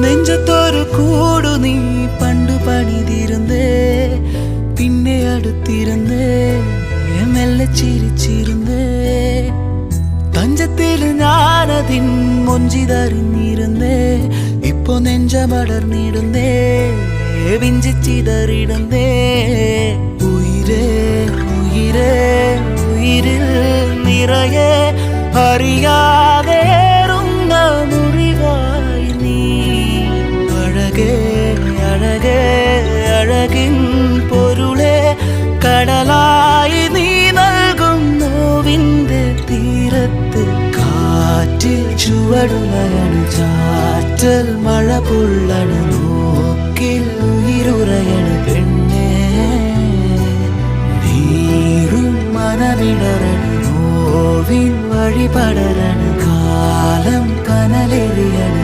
നെഞ്ചത്തൊരു കൂടു നീ പണ്ടു പണിതിരുന്നേ പിന്നെ അടുത്തിരുന്നേ മെല്ലെ ചിരിച്ചിരുന്നേ തഞ്ചത്തിൽ ഞാനതിൻ മൊഞ്ചിതറിഞ്ഞിരുന്നേ ഇപ്പൊ നെഞ്ചമടർന്നിടുന്നേ വിഞ്ചിച്ചിതറിടുന്നേ ഉയിരേ ഉയിരേ ഉയിരിൽ നിറയെ അറിയാതേറുന്ന മുറിവായി നീ അഴകേ അഴകേ അഴകിൻ പൊരുളെ കടലായി നീ നൽകും നോവിന്റെ തീരത്ത് കാറ്റിൽ ചുവടുലയണ് ചാറ്റൽ മഴ പൊള്ളണ് നോക്കിൽ ഉയിരുറയണ് പെണ്ണേ നീറും മനമിടറണ് നോവിൻ വഴിപടരണ കാലം കനലെറിയണ്